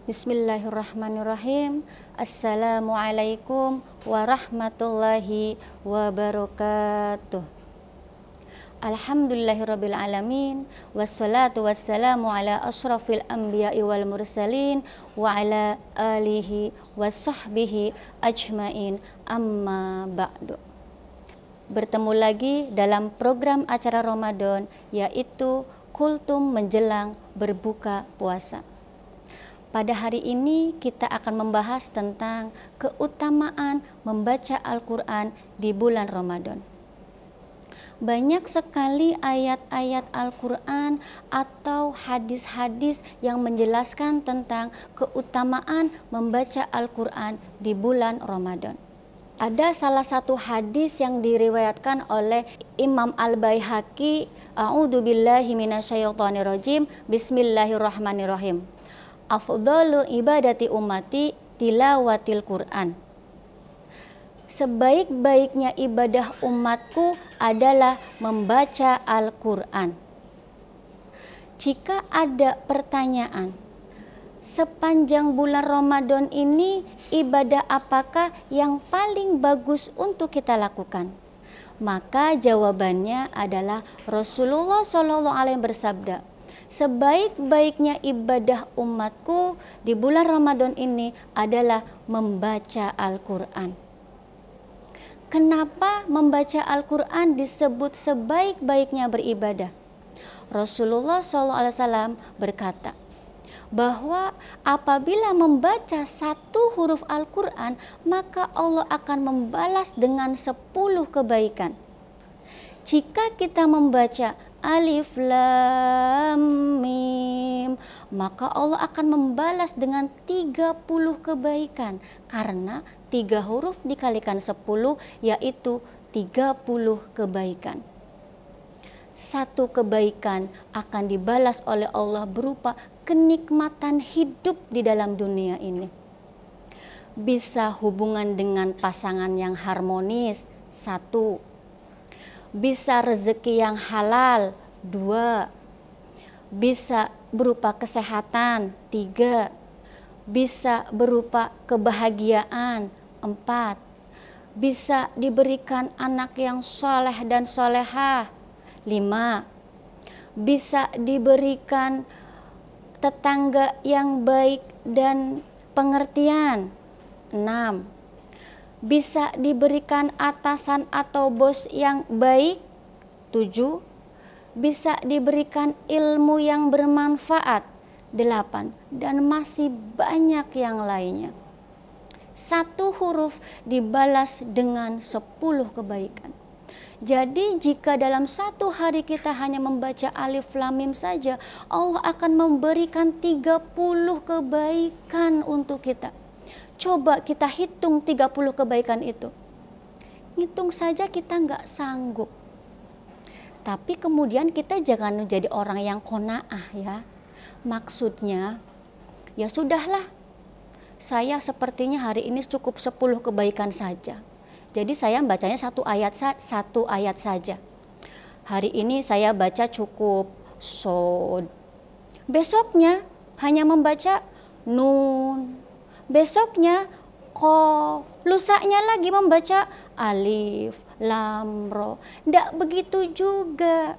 Bismillahirrahmanirrahim. Assalamualaikum warahmatullahi wabarakatuh. Alhamdulillahirabbil alamin, wassalatu wassalamu ala asyrafil anbiya'i wal mursalin wa ala alihi washabbihi ajmain, amma ba'du. Bertemu lagi dalam program acara Ramadan, yaitu Kultum menjelang berbuka puasa. Pada hari ini kita akan membahas tentang keutamaan membaca Al-Quran di bulan Ramadan. Banyak sekali ayat-ayat Al-Quran atau hadis-hadis yang menjelaskan tentang keutamaan membaca Al-Quran di bulan Ramadan. Ada salah satu hadis yang diriwayatkan oleh Imam Al-Baihaqi, A'udzubillahi minasyaitonirrajim, Bismillahirrahmanirrahim. Afdalu ibadati ummati tilawatil Quran. Sebaik-baiknya ibadah umatku adalah membaca Al-Quran. Jika ada pertanyaan, sepanjang bulan Ramadan ini ibadah apakah yang paling bagus untuk kita lakukan? Maka jawabannya adalah Rasulullah SAW bersabda, sebaik-baiknya ibadah umatku di bulan Ramadan ini adalah membaca Al-Quran. Kenapa membaca Al-Quran disebut sebaik-baiknya beribadah? Rasulullah SAW berkata bahwa apabila membaca satu huruf Al-Quran, maka Allah akan membalas dengan 10 kebaikan. Jika kita membaca Alif Lam Mim, maka Allah akan membalas dengan 30 kebaikan, karena 3 huruf dikalikan 10 yaitu 30 kebaikan. Satu kebaikan akan dibalas oleh Allah berupa kenikmatan hidup di dalam dunia ini. Bisa hubungan dengan pasangan yang harmonis, 1. Bisa rezeki yang halal, 2. Bisa berupa kesehatan, 3. Bisa berupa kebahagiaan, 4. Bisa diberikan anak yang soleh dan solehah, 5. Bisa diberikan tetangga yang baik dan pengertian, 6. Bisa diberikan atasan atau bos yang baik, 7. Bisa diberikan ilmu yang bermanfaat, 8. Dan masih banyak yang lainnya. Satu huruf dibalas dengan 10 kebaikan. Jadi jika dalam satu hari kita hanya membaca Alif Lam Mim saja, Allah akan memberikan 30 kebaikan untuk kita. Coba kita hitung 30 kebaikan itu. Hitung saja kita nggak sanggup. Tapi kemudian kita jangan menjadi orang yang qanaah ya. Maksudnya, ya sudahlah. Saya sepertinya hari ini cukup 10 kebaikan saja. Jadi saya bacanya satu ayat saja. Hari ini saya baca cukup Shod. Besoknya hanya membaca Nun. Besoknya Qaf, lusanya lagi membaca Alif, Lam, Ro. Tidak begitu juga.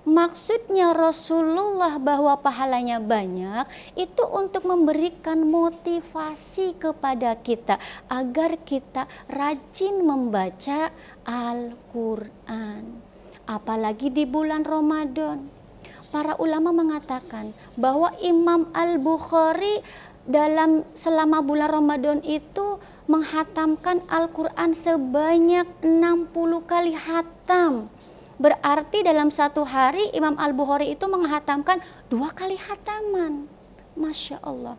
Maksudnya Rasulullah bahwa pahalanya banyak itu untuk memberikan motivasi kepada kita agar kita rajin membaca Al-Quran. Apalagi di bulan Ramadan. Para ulama mengatakan bahwa Imam Al-Bukhari selama bulan Ramadan itu menghatamkan Al-Quran sebanyak 60 kali hatam. Berarti dalam satu hari Imam Al-Bukhari itu menghatamkan 2 kali hataman. Masya Allah.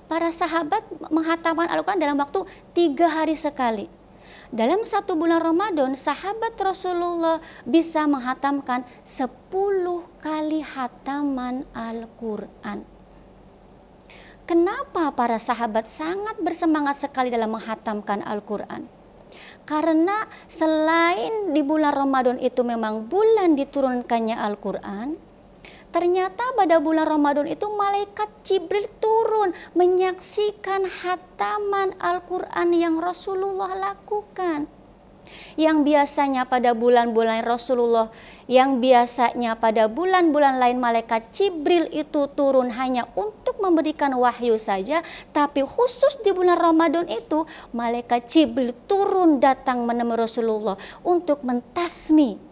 Para sahabat menghatamkan Al-Quran dalam waktu 3 hari sekali. Dalam satu bulan Ramadan, sahabat Rasulullah bisa menghatamkan 10 kali hataman Al-Quran. Kenapa para sahabat sangat bersemangat sekali dalam menghatamkan Al-Quran? Karena selain di bulan Ramadan itu memang bulan diturunkannya Al-Quran, Ternyata pada bulan Ramadan itu malaikat Jibril turun menyaksikan khataman Al-Quran yang Rasulullah lakukan. Yang biasanya pada bulan-bulan Rasulullah, yang biasanya pada bulan-bulan lain malaikat Jibril itu turun hanya untuk memberikan wahyu saja, tapi khusus di bulan Ramadan itu malaikat Jibril turun datang menemui Rasulullah untuk mentasmi,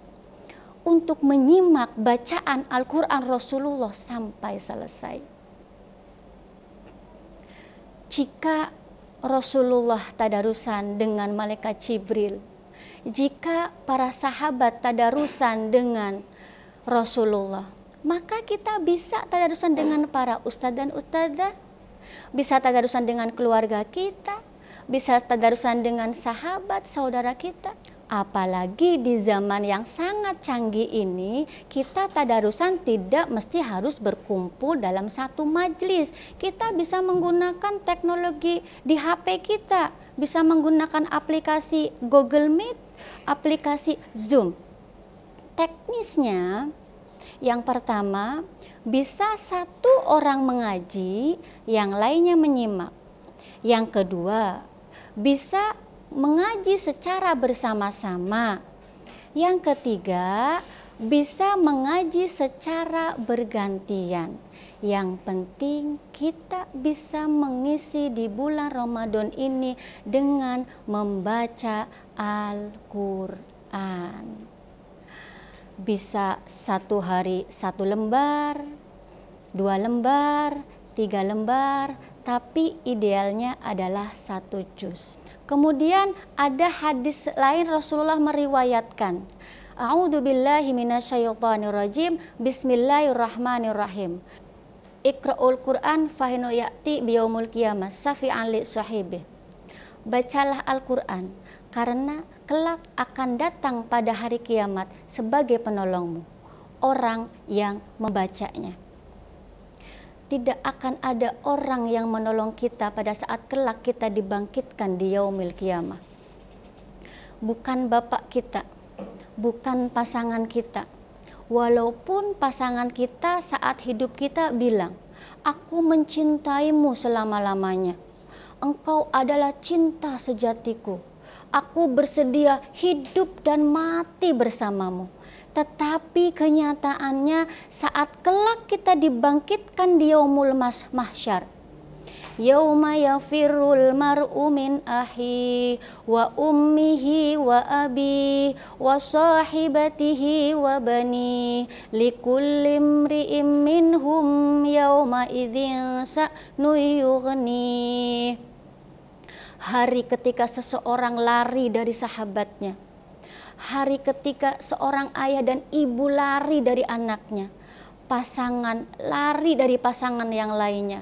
untuk menyimak bacaan Al-Quran Rasulullah sampai selesai. Jika Rasulullah tadarusan dengan malaikat Jibril, jika para sahabat tadarusan dengan Rasulullah, maka kita bisa tadarusan dengan para ustadz dan ustadzah, bisa tadarusan dengan keluarga kita, bisa tadarusan dengan sahabat, saudara kita. Apalagi di zaman yang sangat canggih ini, kita tadarusan tidak mesti harus berkumpul dalam satu majelis. Kita bisa menggunakan teknologi di HP kita, bisa menggunakan aplikasi Google Meet, aplikasi Zoom. Teknisnya, yang pertama, bisa satu orang mengaji, yang lainnya menyimak. Yang kedua, bisa mengaji secara bersama-sama. Yang ketiga, bisa mengaji secara bergantian. Yang penting kita bisa mengisi di bulan Ramadan ini dengan membaca Al-Quran. Bisa satu hari 1 lembar, 2 lembar, 3 lembar, tapi idealnya adalah 1 juz. Kemudian ada hadis lain Rasulullah meriwayatkan, A'udzubillahi minasyaitonirrajim, Bismillahirrahmanirrahim. Iqra'ul Qur'an fahinu ya'ti biyaumul qiyamah syafi'an li sahibi. Bacalah Al-Quran, karena kelak akan datang pada hari kiamat sebagai penolongmu, orang yang membacanya. Tidak akan ada orang yang menolong kita pada saat kelak kita dibangkitkan di yaumil qiyamah. Bukan bapak kita, bukan pasangan kita. Walaupun pasangan kita saat hidup kita bilang, aku mencintaimu selama-lamanya. Engkau adalah cinta sejatiku. Aku bersedia hidup dan mati bersamamu. Tetapi kenyataannya saat kelak kita dibangkitkan di yaumul mahsyar, yauma yafirrul mar'u min ahi wa ummihi wa abi wa sahibatihi wa bani likulli imri'im minhum yauma idzin sa'nu yughni. Hari ketika seseorang lari dari sahabatnya, hari ketika seorang ayah dan ibu lari dari anaknya, pasangan lari dari pasangan yang lainnya,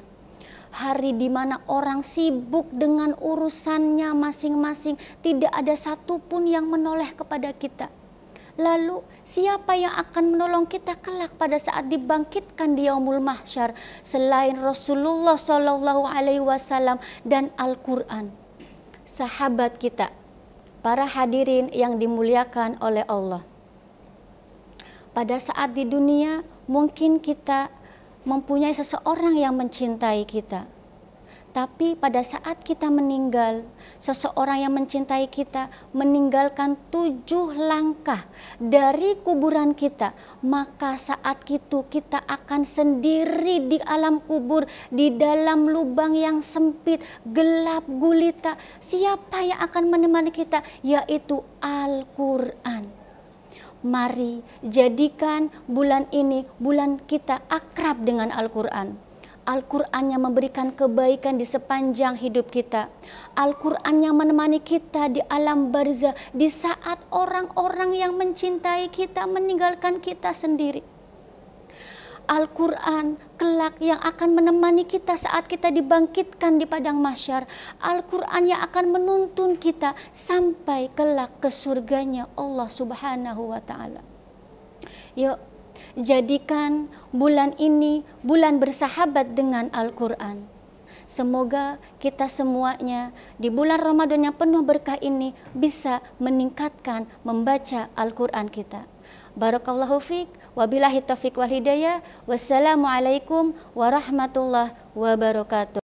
hari di mana orang sibuk dengan urusannya masing-masing, tidak ada satupun yang menoleh kepada kita. Lalu siapa yang akan menolong kita kelak pada saat dibangkitkan di yaumul mahsyar selain Rasulullah SAW dan Al-Quran? Sahabat kita, para hadirin yang dimuliakan oleh Allah. Pada saat di dunia mungkin kita mempunyai seseorang yang mencintai kita. Tapi pada saat kita meninggal, seseorang yang mencintai kita meninggalkan 7 langkah dari kuburan kita. Maka saat itu kita akan sendiri di alam kubur, di dalam lubang yang sempit, gelap gulita. Siapa yang akan menemani kita? Yaitu Al-Quran. Mari jadikan bulan ini bulan kita akrab dengan Al-Quran. Al-Quran yang memberikan kebaikan di sepanjang hidup kita. Al-Quran yang menemani kita di alam barzah di saat orang-orang yang mencintai kita meninggalkan kita sendiri. Al-Quran kelak yang akan menemani kita saat kita dibangkitkan di padang mahsyar. Al-Quran yang akan menuntun kita sampai kelak ke surganya Allah Subhanahu wa Ta'ala. Yuk, jadikan bulan ini bulan bersahabat dengan Al-Quran. Semoga kita semuanya di bulan Ramadan yang penuh berkah ini bisa meningkatkan membaca Al-Quran kita. Barakallahu fiik. Wabillahi taufiq wal hidayah. Wassalamualaikum warahmatullahi wabarakatuh.